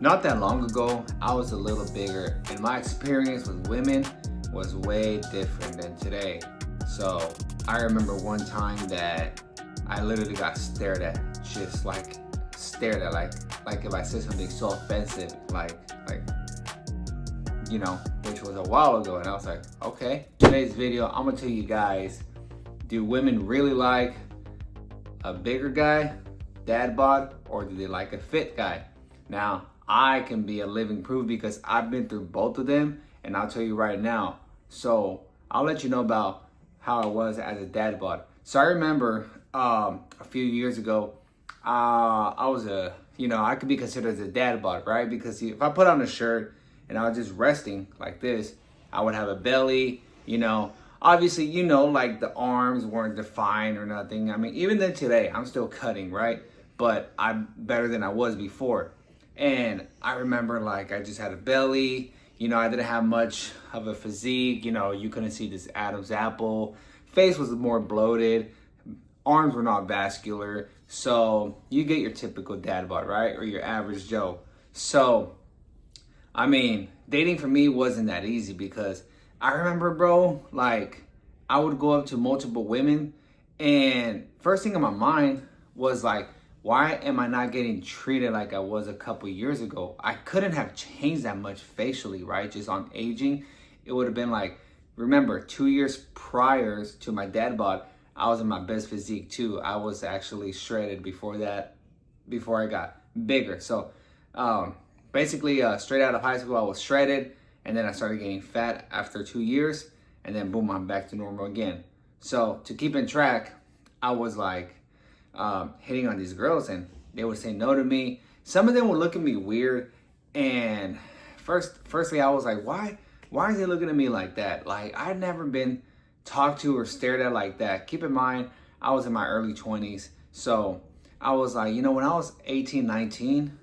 Not that long ago, I was a little bigger, and my experience with women was way different than today. So I remember one time that I literally got stared at, just like stared at, like if I said something so offensive, like which was a while ago, and I was like, okay. Today's video, I'm gonna tell you guys, do women really like a bigger guy, dad bod, or do they like a fit guy? Now, I can be a living proof because I've been through both of them, and I'll tell you right now. So I'll let you know about how I was as a dad bod. So I remember a few years ago, I was I could be considered as a dad bod, right? Because if I put on a shirt and I was just resting like this, I would have a belly, Obviously, like the arms weren't defined or nothing. I mean, even then today, I'm still cutting, right? But I'm better than I was before. And I remember like I just had a belly, I didn't have much of a physique, you couldn't see this Adam's apple. Face was more bloated, arms were not vascular. So you get your typical dad bod, right? Or your average Joe. So, I mean, dating for me wasn't that easy because I remember, bro, like I would go up to multiple women and first thing in my mind was like, why am I not getting treated like I was a couple years ago? I couldn't have changed that much facially, right? Just on aging. It would have been like, remember, 2 years prior to my dad bod, I was in my best physique too. I was actually shredded before that, before I got bigger. So basically straight out of high school, I was shredded. And then I started getting fat after 2 years. And then boom, I'm back to normal again. So to keep in track, I was like, hitting on these girls and they would say no to me. Some of them would look at me weird, and firstly I was like, why are they looking at me like that? Like I'd never been talked to or stared at like that. Keep in mind, I was in my early 20s. So I was like, when I was 18, 19,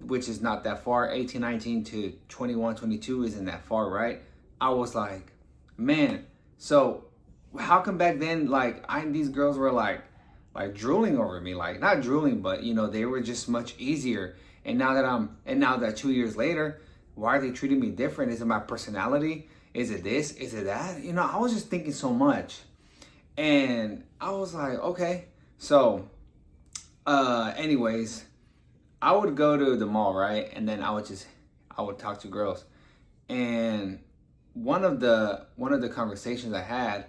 which is not that far, 18, 19 to 21, 22 isn't that far, right? I was like, man, so how come back then, like these girls were like drooling over me, like not drooling, but they were just much easier. And now that 2 years later, why are they treating me different? Is it my personality? Is it this? Is it that? I was just thinking so much. And I was like, okay. So, anyways, I would go to the mall, right? And then I would talk to girls. And one of the conversations I had,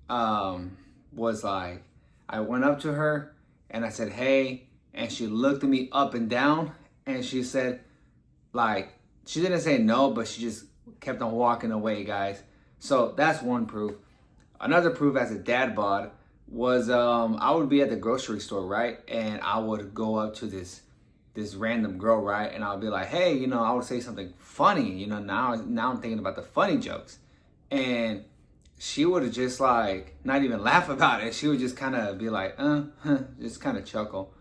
was like, I went up to her and I said, hey, and she looked at me up and down and she said, like, she didn't say no, but she just kept on walking away, guys. So that's one proof. Another proof as a dad bod was I would be at the grocery store, right? And I would go up to this random girl, right? And I'll be like, hey, I would say something funny, now I'm thinking about the funny jokes. And she would have just like not even laugh about it. She would just kind of be like, just kind of chuckle.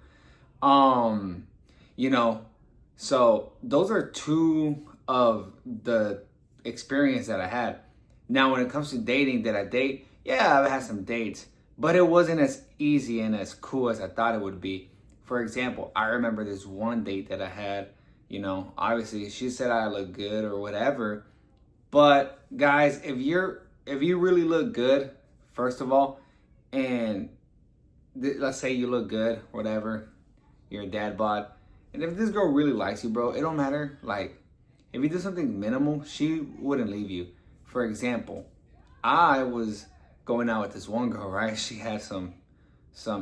So those are two of the experience that I had. Now, when it comes to dating, did I date? Yeah, I've had some dates, but it wasn't as easy and as cool as I thought it would be. For example, I remember this one date that I had, obviously she said I look good or whatever, but guys, if you really look good, first of all, and let's say you look good, whatever, you're a dad bod, and if this girl really likes you, bro, it don't matter. Like, if you do something minimal, she wouldn't leave you. For example, I was going out with this one girl, right? She had some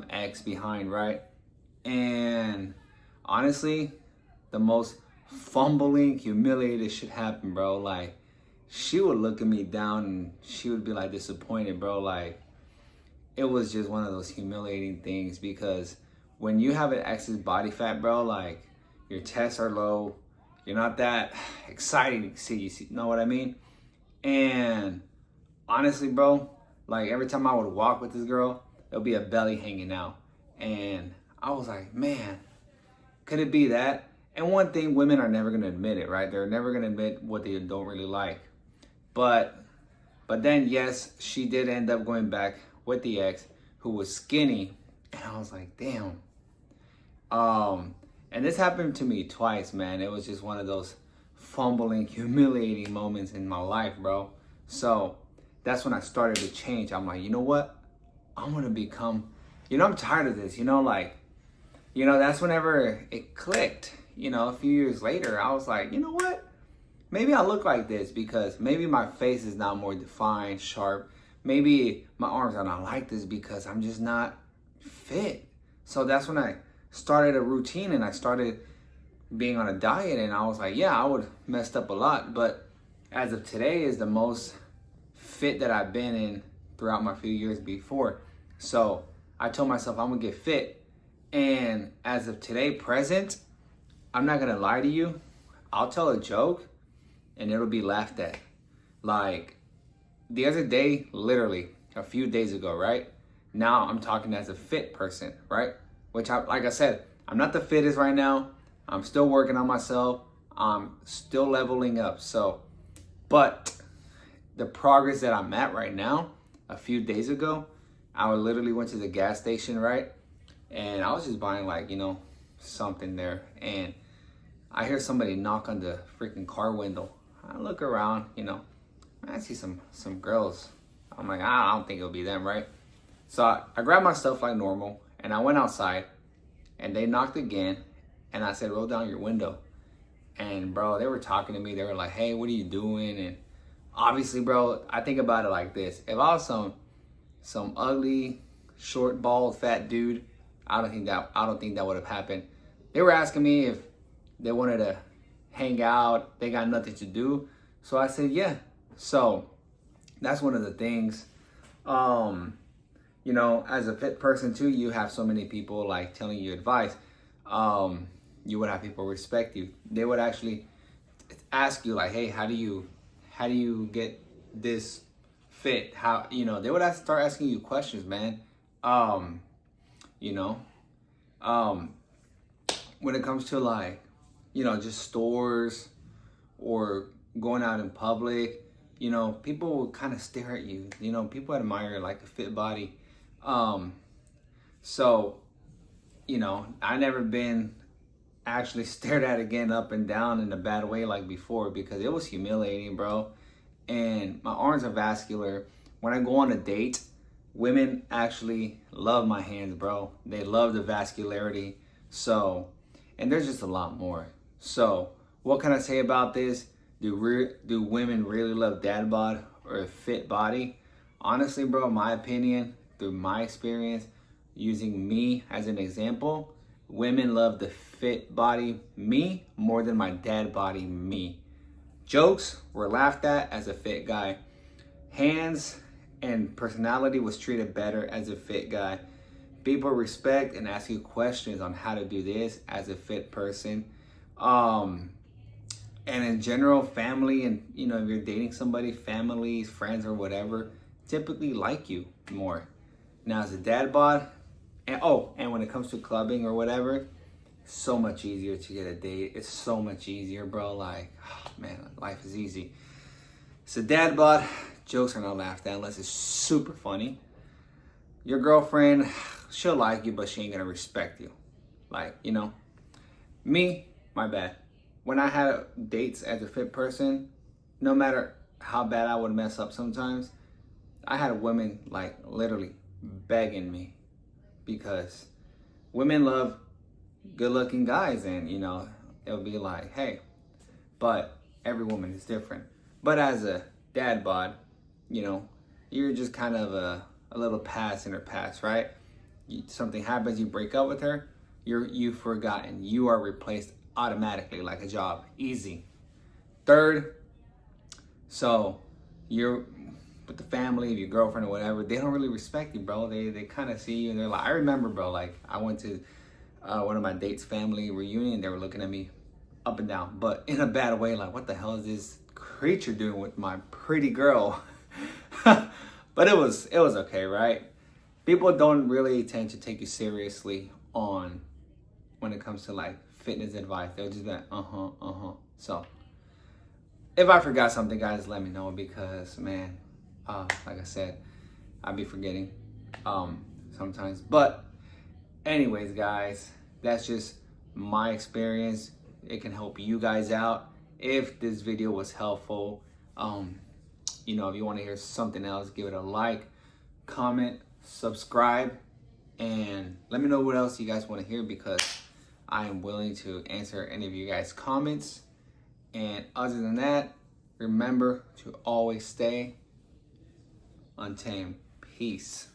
ex behind, right? And honestly, the most fumbling, humiliated shit happened, bro. Like, she would look at me down and she would be like disappointed, bro. Like, it was just one of those humiliating things because when you have an excess body fat, bro, like your tests are low, you're not that exciting to see, you know what I mean? And honestly, bro, like every time I would walk with this girl, there'll be a belly hanging out. And I was like, man, could it be that? And one thing, women are never gonna admit it, right? They're never gonna admit what they don't really like. But then, yes, she did end up going back with the ex who was skinny. And I was like, damn. And this happened to me twice, man. It was just one of those fumbling, humiliating moments in my life, bro. So that's when I started to change. I'm like, you know what? I'm gonna become, I'm tired of this, that's whenever it clicked. A few years later, I was like, you know what? Maybe I look like this because maybe my face is now more defined, sharp. Maybe my arms are not like this because I'm just not fit. So that's when I started a routine and I started being on a diet, and I was like, yeah, I would messed up a lot, but as of today is the most fit that I've been in throughout my few years before. So I told myself I'm gonna get fit, and as of today, present, I'm not gonna lie to you, I'll tell a joke and it'll be laughed at. Like the other day, literally a few days ago, right? Now I'm talking as a fit person, right? Which like I said, I'm not the fittest right now. I'm still working on myself. I'm still leveling up. So, but the progress that I'm at right now, a few days ago, I literally went to the gas station, right? And I was just buying something there. And I hear somebody knock on the freaking car window. I look around, I see some girls. I'm like, I don't think it'll be them, right? So I grabbed my stuff like normal and I went outside and they knocked again. And I said, roll down your window. And bro, they were talking to me. They were like, hey, what are you doing? And obviously, bro, I think about it like this. If I was some ugly, short, bald, fat dude, I don't think that would have happened. They were asking me if they wanted to hang out. They got nothing to do. So I said, yeah. So that's one of the things. As a fit person too, you have so many people like telling you advice. You would have people respect you. They would actually ask you like, hey, how do you get this fit? They would start asking you questions, man. When it comes to just stores or going out in public, people will kind of stare at you. People admire like a fit body. So, I never been actually stared at again up and down in a bad way like before because it was humiliating, bro. And my arms are vascular. When I go on a date, women actually love my hands, bro. They love the vascularity. So, and there's just a lot more. So, what can I say about this? Do women really love dad bod or a fit body? Honestly, bro, in my opinion, through my experience, using me as an example, women love the fit body me more than my dad body me. Jokes were laughed at as a fit guy. Hands and personality was treated better as a fit guy. People respect and ask you questions on how to do this as a fit person. And in general, family and, if you're dating somebody, families, friends or whatever, typically like you more. Now as a dad bod, and when it comes to clubbing or whatever, so much easier to get a date. It's so much easier, bro. Like, man, life is easy. So dad bod, jokes are not laughed at unless it's super funny. Your girlfriend, she'll like you, but she ain't gonna respect you. Like, me, my bad. When I had dates as a fit person, no matter how bad I would mess up sometimes, I had women like literally begging me because women love good looking guys and it'll be like, hey, but every woman is different. But as a dad bod, you're just kind of a little pass in her past, right? Something happens, you break up with her, you've forgotten. You are replaced automatically like a job, easy. Third, so you're with the family, your girlfriend or whatever, they don't really respect you, bro. They kind of see you and they're like, I remember, bro, like I went to one of my date's family reunion, they were looking at me up and down, but in a bad way, like what the hell is this creature doing with my pretty girl? But it was okay, right? People don't really tend to take you seriously on when it comes to like fitness advice. They'll just be like, So if I forgot something, guys, let me know because, man, like I said, I'll be forgetting sometimes. But anyways, guys, that's just my experience. It can help you guys out. If this video was helpful, you know, if you want to hear something else, give it a like, comment, subscribe, and let me know what else you guys want to hear, because I am willing to answer any of you guys' comments. And other than that, remember to always stay untamed. Peace.